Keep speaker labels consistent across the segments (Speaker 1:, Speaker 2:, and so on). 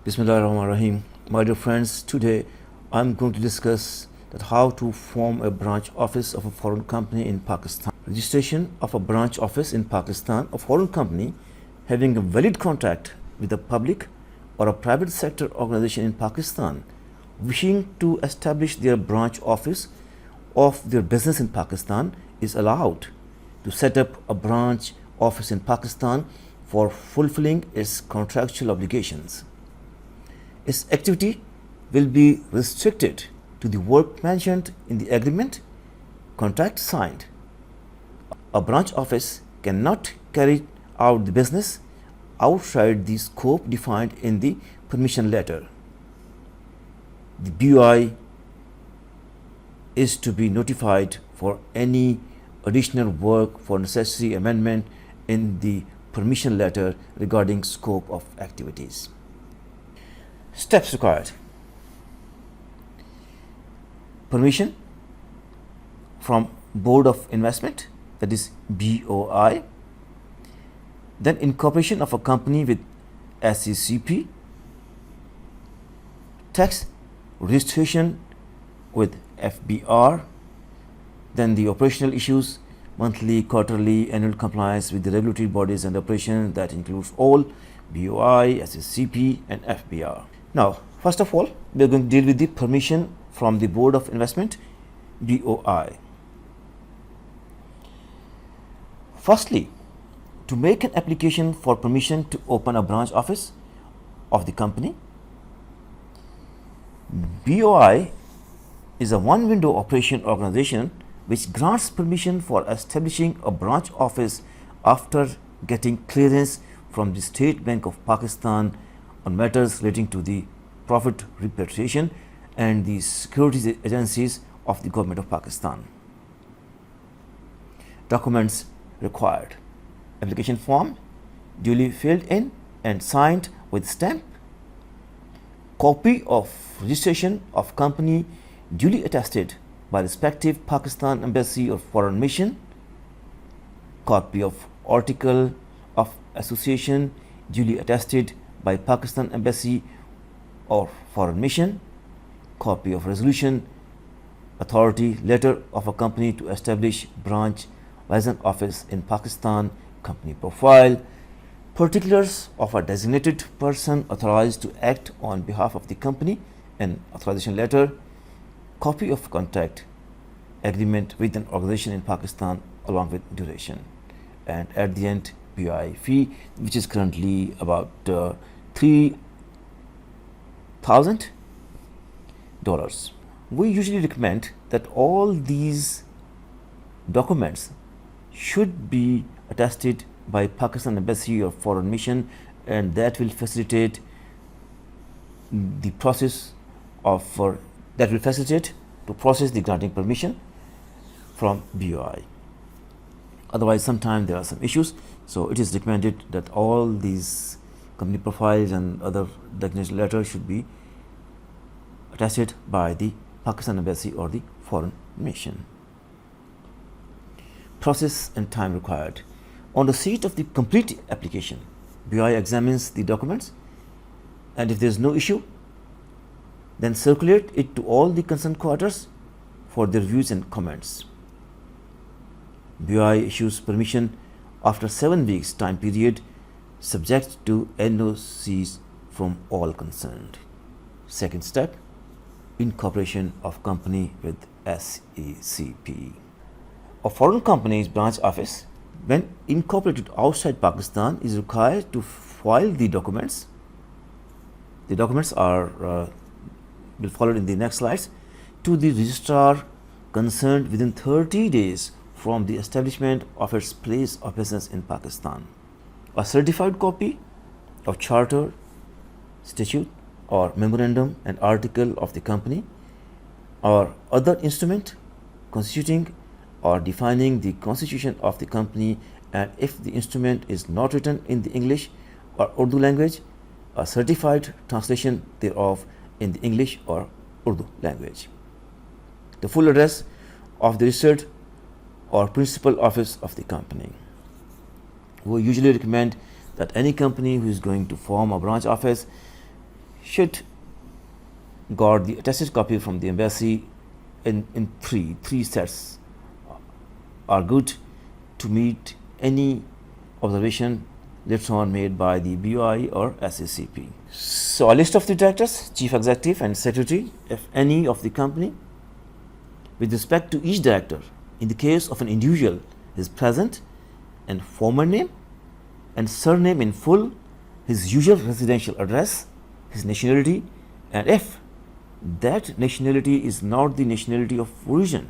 Speaker 1: Bismillahirrahmanirrahim. My dear friends, today I'm going to discuss that how to form a branch office of a foreign company in Pakistan. Registration of a branch office in Pakistan, a foreign company having a valid contract with a public or a private sector organization in Pakistan wishing to establish their branch office of their business in Pakistan is allowed to set up a branch office in Pakistan for fulfilling its contractual obligations. Its activity will be restricted to the work mentioned in the agreement contract signed. A branch office cannot carry out the business outside the scope defined in the permission letter. The BOI is to be notified for any additional work for necessary amendment in the permission letter regarding scope of activities. Steps required: permission from Board of Investment, that is BOI, then incorporation of a company with SECP, tax registration with FBR, then the operational issues, monthly, quarterly, annual compliance with the regulatory bodies and operations that includes all BOI, SECP and FBR. Now, first of all, we are going to deal with the permission from the Board of Investment, BOI. Firstly, to make an application for permission to open a branch office of the company, BOI is a one-window operation organization which grants permission for establishing a branch office after getting clearance from the State Bank of Pakistan on matters relating to the profit repatriation and the securities agencies of the government of Pakistan. Documents required: application form duly filled in and signed with stamp, copy of registration of company duly attested by respective Pakistan Embassy or Foreign Mission, copy of article of association duly attested by Pakistan Embassy or Foreign Mission, copy of resolution authority letter of a company to establish branch license office in Pakistan, company profile, particulars of a designated person authorized to act on behalf of the company, an authorization letter, copy of contract agreement with an organization in Pakistan along with duration, and at the end BOI fee, which is currently about $3,000. We usually recommend that all these documents should be attested by Pakistan Embassy or Foreign Mission, and that will facilitate the process of to process the granting permission from BOI. Otherwise, sometimes there are some issues, so it is recommended that all these company profiles and other declaration letters should be attested by the Pakistan Embassy or the Foreign Mission. Process and time required: on receipt of the complete application, BOI examines the documents, and if there is no issue, then circulate it to all the concerned quarters for their views and comments. BOI issues permission after 7 weeks time period, subject to NOCs from all concerned. Second step: incorporation of company with SECP. A foreign company's branch office, when incorporated outside Pakistan, is required to file the documents. The documents are will follow in the next slides, to the registrar concerned within 30 days from the establishment of its place of business in Pakistan. A certified copy of charter, statute or memorandum and article of the company or other instrument constituting or defining the constitution of the company, and if the instrument is not written in the English or Urdu language, a certified translation thereof in the English or Urdu language. The full address of the registered or principal office of the company. We usually recommend that any company who is going to form a branch office should got the attested copy from the embassy in three sets are good to meet any observation later on made by the BOI or SECP. So a list of the directors, chief executive and secretary, if any, of the company. With respect to each director, in the case of an individual, his present and former name and surname in full, his usual residential address, his nationality, and if that nationality is not the nationality of origin,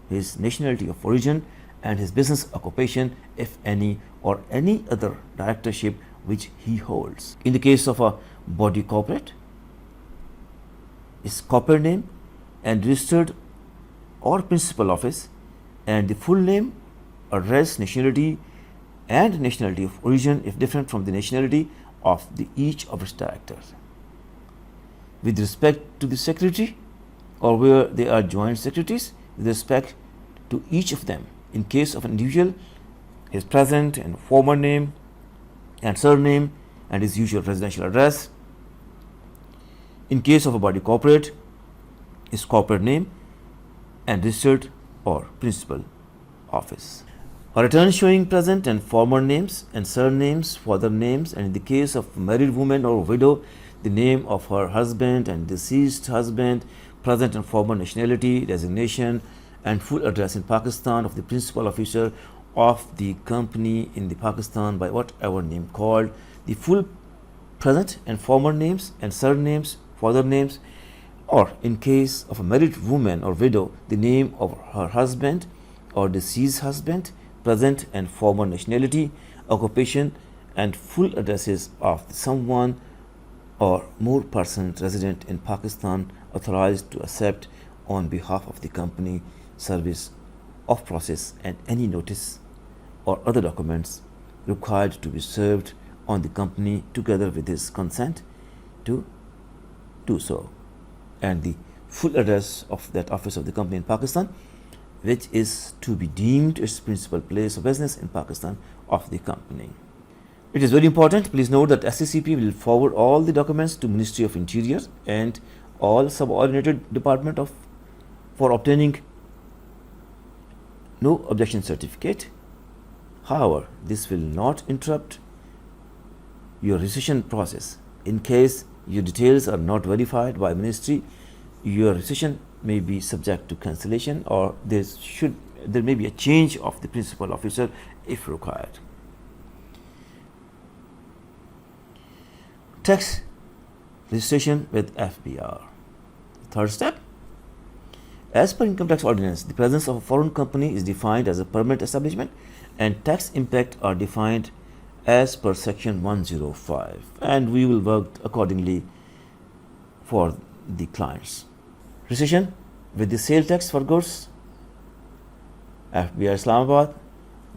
Speaker 1: his nationality of origin and his business occupation, if any, or any other directorship which he holds. In the case of a body corporate, his corporate name and registered or principal office and the full name, address, nationality and nationality of origin if different from the nationality of each of its directors. With respect to the secretary, or where they are joint secretaries, with respect to each of them, in case of an individual, his present and former name and surname and his usual residential address. In case of a body corporate, his corporate name and registered or principal office. A return showing present and former names and surnames, father names, and in the case of married woman or widow, the name of her husband and deceased husband, present and former nationality, designation, and full address in Pakistan of the principal officer of the company in the Pakistan by whatever name called, the full present and former names and surnames, father names, or in case of a married woman or widow, the name of her husband or deceased husband, present and former nationality, occupation, and full addresses of someone or more persons resident in Pakistan authorized to accept on behalf of the company service of process and any notice or other documents required to be served on the company together with his consent to do so, and the full address of that office of the company in Pakistan, which is to be deemed its principal place of business in Pakistan of the company. It is very important, please note that SECP will forward all the documents to Ministry of Interior and all subordinated department for obtaining no objection certificate. However, this will not interrupt your rescission process. In case your details are not verified by ministry, your rescission may be subject to cancellation, or there may be a change of the principal officer if required. Tax registration with FBR. Third step. As per Income Tax Ordinance, the presence of a foreign company is defined as a permanent establishment and tax impact are defined as per section 105, and we will work accordingly for the clients. Rescission with the sale tax for goods, FBR Islamabad,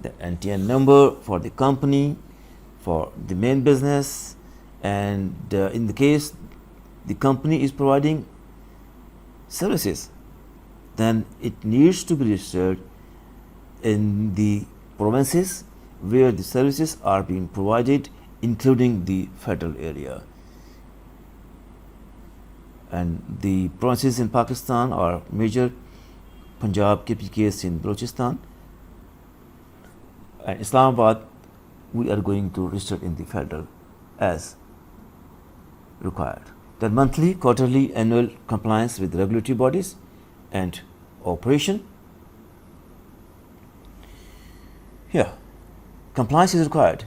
Speaker 1: the NTN number for the company, for the main business, and in the case the company is providing services, then it needs to be registered in the provinces where the services are being provided, including the federal area. And the provinces in Pakistan are major: Punjab, KPK, Sindh, Balochistan, and Islamabad. We are going to register in the federal as required. Then monthly, quarterly, annual compliance with regulatory bodies and operation. Here, compliance is required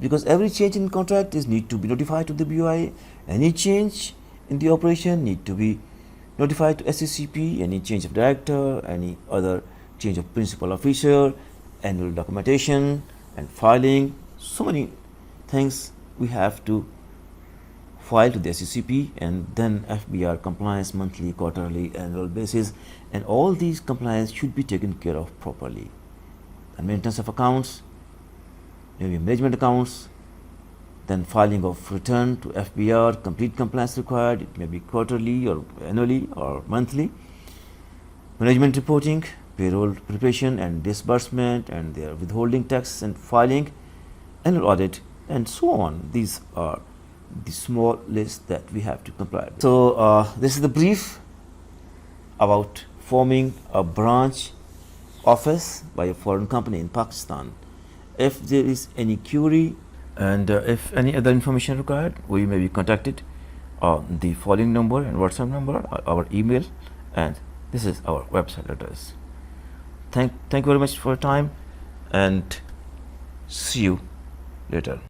Speaker 1: because every change in contract is need to be notified to the BOI. Any change in the operation need to be notified to SECP. Any change of director, any other change of principal officer, annual documentation and filing. So many things we have to file to the SECP, and then FBR compliance monthly, quarterly, annual basis, and all these compliance should be taken care of properly. And maintenance of accounts, maybe management accounts, then filing of return to FBR, complete compliance required. It may be quarterly or annually or monthly. Management reporting, payroll preparation and disbursement, and their withholding tax and filing, annual audit, and so on. These are the small list that we have to comply with. So this is the brief about forming a branch office by a foreign company in Pakistan. If there is any query and if any other information required, we may be contacted on the following number and WhatsApp number, our email, and this is our website address. Thank you very much for your time, and see you later.